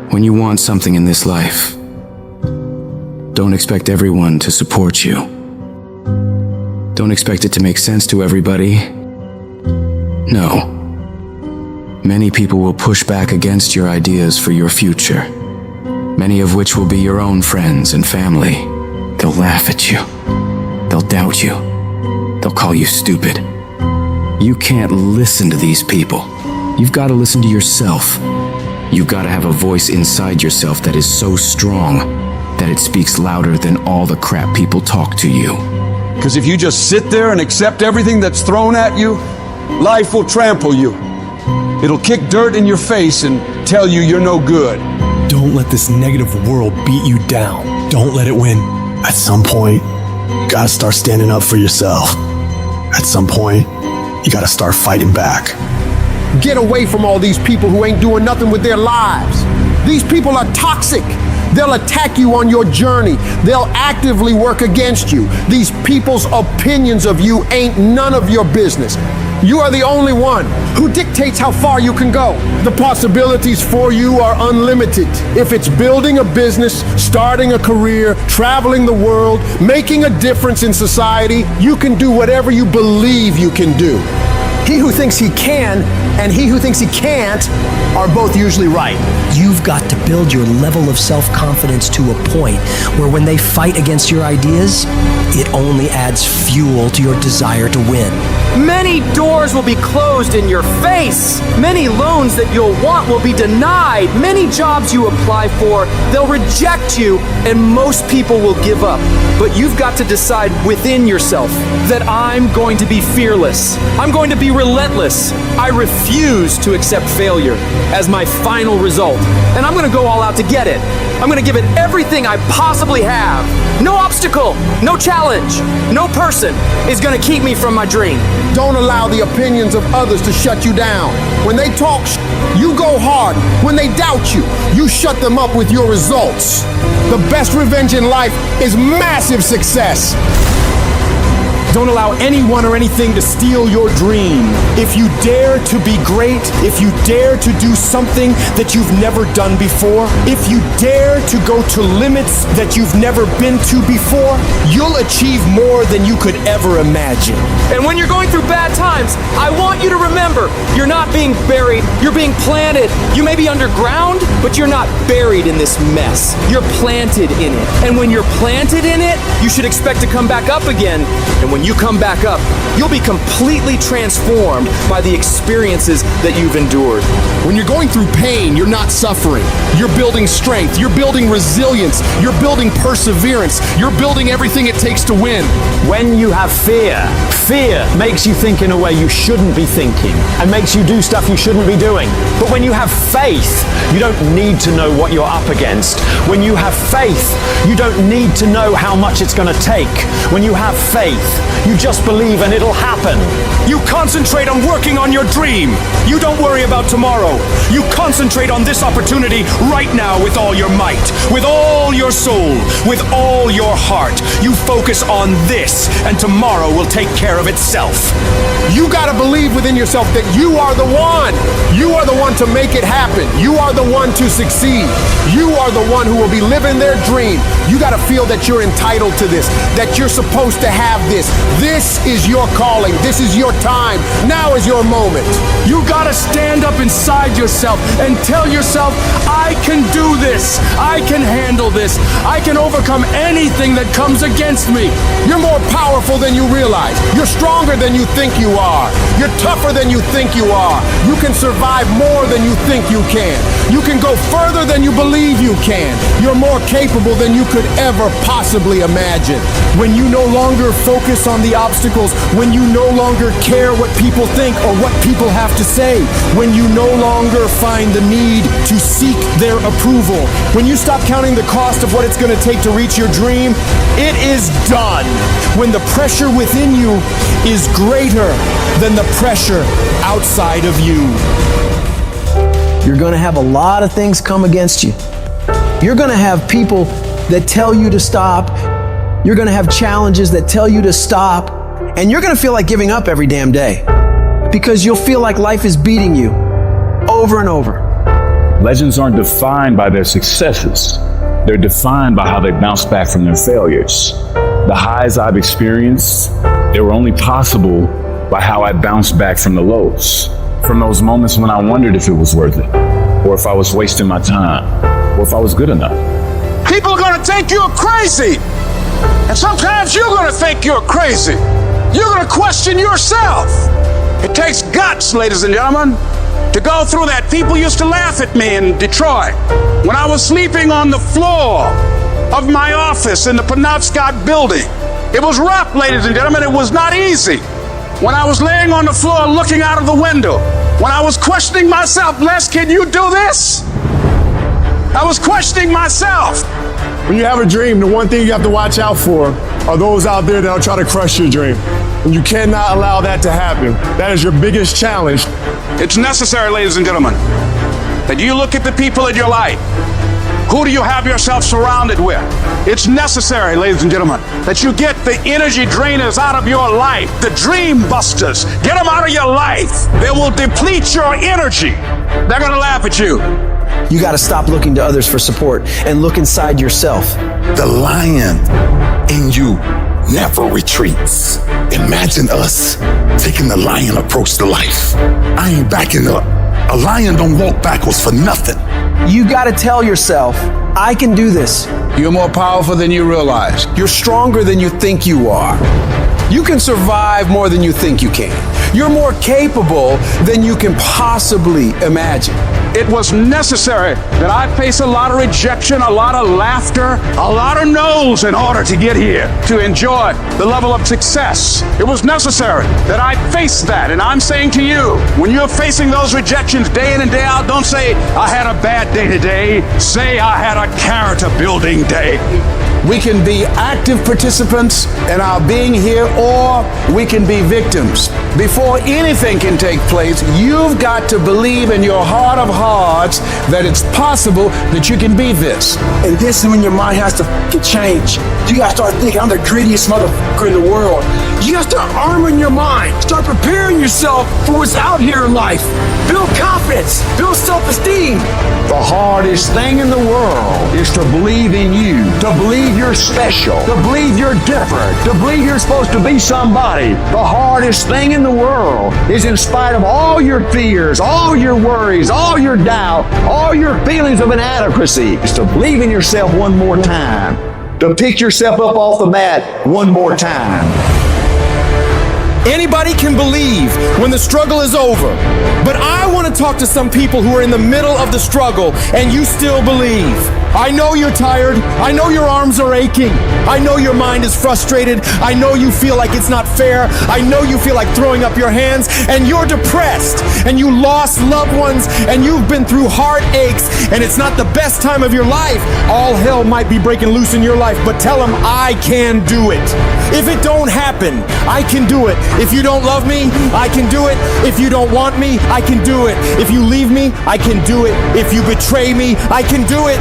When you want something in this life, don't expect everyone to support you. Don't expect it to make sense to everybody. No. Many people will push back against your ideas for your future, many of which will be your own friends and family. They'll laugh at you. They'll doubt you. They'll call you stupid. You can't listen to these people. You've got to listen to yourself. You've got to have a voice inside yourself that is so strong that it speaks louder than all the crap people talk to you. Because if you just sit there and accept everything that's thrown at you, life will trample you. It'll kick dirt in your face and tell you you're no good. Don't let this negative world beat you down. Don't let it win. At some point, you gotta start standing up for yourself. At some point, you gotta start fighting back. Get away from all these people who ain't doing nothing with their lives. These people are toxic. They'll attack you on your journey. They'll actively work against you. These people's opinions of you ain't none of your business. You are the only one who dictates how far you can go. The possibilities for you are unlimited. If it's building a business, starting a career, traveling the world, making a difference in society, you can do whatever you believe you can do. He who thinks he can and he who thinks he can't are both usually right. You've got to build your level of self-confidence to a point where when they fight against your ideas, it only adds fuel to your desire to win. Many doors will be closed in your face. Many loans that you'll want will be denied. Many jobs you apply for, they'll reject you, and most people will give up. But you've got to decide within yourself that I'm going to be fearless. I'm going to be relentless. I refuse to accept failure as my final result. And I'm going to go all out to get it. I'm going to give it everything I possibly have. No obstacle, no challenge, no person is going to keep me from my dream. Don't allow the opinions of others to shut you down. When they talk, you go hard. When they doubt you, you shut them up with your results. The best revenge in life is massive success. Don't allow anyone or anything to steal your dream. If you dare to be great, if you dare to do something that you've never done before, if you dare to go to limits that you've never been to before, you'll achieve more than you could ever imagine. And when you're going through bad times, I want you to remember, you're not being buried, you're being planted. You may be underground, but you're not buried in this mess. You're planted in it. And when you're planted in it, you should expect to come back up again. And when you come back up, you'll be completely transformed by the experiences that you've endured. When you're going through pain, you're not suffering. You're building strength. You're building resilience. You're building perseverance. You're building everything it takes to win. When you have fear, fear makes you think in a way you shouldn't be thinking and makes you do stuff you shouldn't be doing. But when you have faith, you don't need to know what you're up against. When you have faith, you don't need to know how much it's going to take. When you have faith, you just believe and it'll happen. You concentrate on working on your dream. You don't worry about tomorrow. You concentrate on this opportunity right now with all your might, with all your soul, with all your heart. You focus on this, and tomorrow will take care of itself. You gotta believe within yourself that you are the one. You are the one to make it happen. You are the one to succeed. You are the one who will be living their dream. You gotta feel that you're entitled to this, that you're supposed to have this. This is your calling. This is your time. Now is your moment. You gotta stand up inside yourself and tell yourself, I can do this. I can handle this. I can overcome anything that comes against me. You're more powerful than you realize. You're stronger than you think you are. You're tougher than you think you are. You can survive more than you think you can. You can go further than you believe you can. You're more capable than you could ever possibly imagine. When you no longer focus on the obstacles, when you no longer care what people think or what people have to say, when you no longer find the need to seek their approval, when you stop counting the cost of what it's going to take to reach your dream, it is done. When the pressure within you is greater than the pressure outside of you. You're going to have a lot of things come against you. You're going to have people that tell you to stop. You're going to have challenges that tell you to stop. And you're going to feel like giving up every damn day because you'll feel like life is beating you over and over. Legends aren't defined by their successes. They're defined by how they bounce back from their failures. The highs I've experienced, they were only possible by how I bounced back from the lows. From those moments when I wondered if it was worth it, or if I was wasting my time, or if I was good enough. People are gonna think you're crazy. And sometimes you're gonna think you're crazy. You're gonna question yourself. It takes guts, ladies and gentlemen, to go through that. People used to laugh at me in Detroit when I was sleeping on the floor of my office in the Penobscot building. It was rough, ladies and gentlemen. It was not easy. When I was laying on the floor looking out of the window, when I was questioning myself, Les, can you do this? I was questioning myself. When you have a dream, the one thing you have to watch out for are those out there that'll try to crush your dream. And you cannot allow that to happen. That is your biggest challenge. It's necessary, ladies and gentlemen, that you look at the people in your life. Who do you have yourself surrounded with? It's necessary, ladies and gentlemen, that you get the energy drainers out of your life, the dream busters. Get them out of your life. They will deplete your energy. They're going to laugh at you. You got to stop looking to others for support and look inside yourself. The lion in you never retreats. Imagine us taking the lion approach to life. I ain't backing up. A lion don't walk backwards for nothing. You got to tell yourself, I can do this. You're more powerful than you realize. You're stronger than you think you are. You can survive more than you think you can. You're more capable than you can possibly imagine. It was necessary that I face a lot of rejection, a lot of laughter, a lot of no's in order to get here, to enjoy the level of success. It was necessary that I face that. And I'm saying to you, when you're facing those rejections day in and day out, don't say, I had a bad day today. Say, I had a character building day. We can be active participants in our being here, or we can be victims. Before anything can take place, you've got to believe in your heart of hearts that it's possible that you can be this. And this is when your mind has to change. You gotta start thinking, I'm the greediest motherfucker in the world. You gotta start arming your mind. Start preparing yourself for what's out here in life. Build confidence. Build self-esteem. The hardest thing in the world is to believe in you, to believe you're special, to believe you're different, to believe you're supposed to be somebody. The hardest thing in the world is, in spite of all your fears, all your worries, all your doubt, all your feelings of inadequacy, is to believe in yourself one more time, to pick yourself up off the mat one more time. Anybody can believe when the struggle is over. But I want to talk to some people who are in the middle of the struggle and you still believe. I know you're tired. I know your arms are aching. I know your mind is frustrated. I know you feel like it's not fair. I know you feel like throwing up your hands, and you're depressed, and you lost loved ones, and you've been through heartaches, and it's not the best time of your life. All hell might be breaking loose in your life, but tell them I can do it. If it don't happen, I can do it. If you don't love me, I can do it. If you don't want me, I can do it. If you leave me, I can do it. If you betray me, I can do it.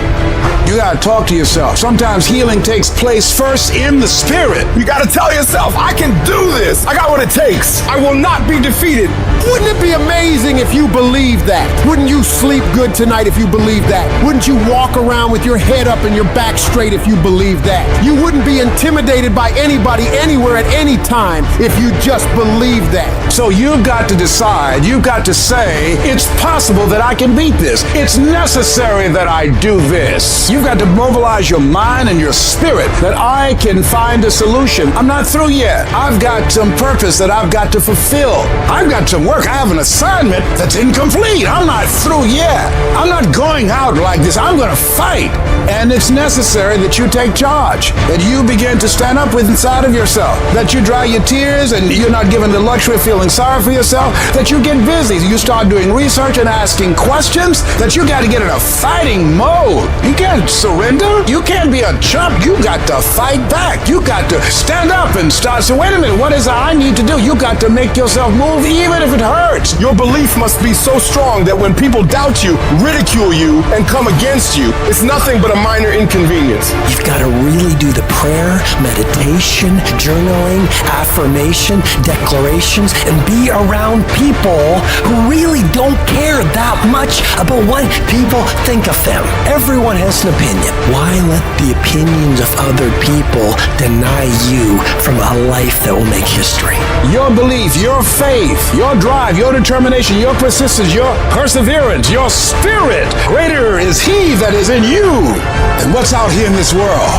You gotta talk to yourself. Sometimes healing takes place first in the spirit. You gotta tell yourself, I can do this. I got what it takes. I will not be defeated. Wouldn't it be amazing if you believed that? Wouldn't you sleep good tonight if you believed that? Wouldn't you walk around with your head up and your back straight if you believed that? You wouldn't be intimidated by anybody, anywhere, at any time if you just believed that. So you've got to decide, you've got to say, it's possible that I can beat this. It's necessary that I do this. You've got to mobilize your mind and your spirit that I can find a solution. I'm not through yet. I've got some purpose that I've got to fulfill. I've got some work. I have an assignment that's incomplete. I'm not through yet. I'm not going out like this. I'm going to fight. And it's necessary that you take charge, that you begin to stand up with inside of yourself, that you dry your tears and you're not given the luxury of feeling sorry for yourself, that you get busy. You start doing research and asking questions, that you got to get in a fighting mode. You can't surrender. You can't be a chump. You got to fight back. You got to stand up and start. So wait a minute, what is it I need to do? You got to make yourself move even if it hurts. Your belief must be so strong that when people doubt you, ridicule you, and come against you, it's nothing but a minor inconvenience. You've got to really do the prayer, meditation, journaling, affirmation, declarations, and be around people who really don't care that much about what people think of them. Everyone has an opinion. Why let the opinions of other people deny you from a life that will make history? Your belief, your faith, your drive, your determination, your persistence, your perseverance, your spirit. Greater is He that is in you than what's out here in this world.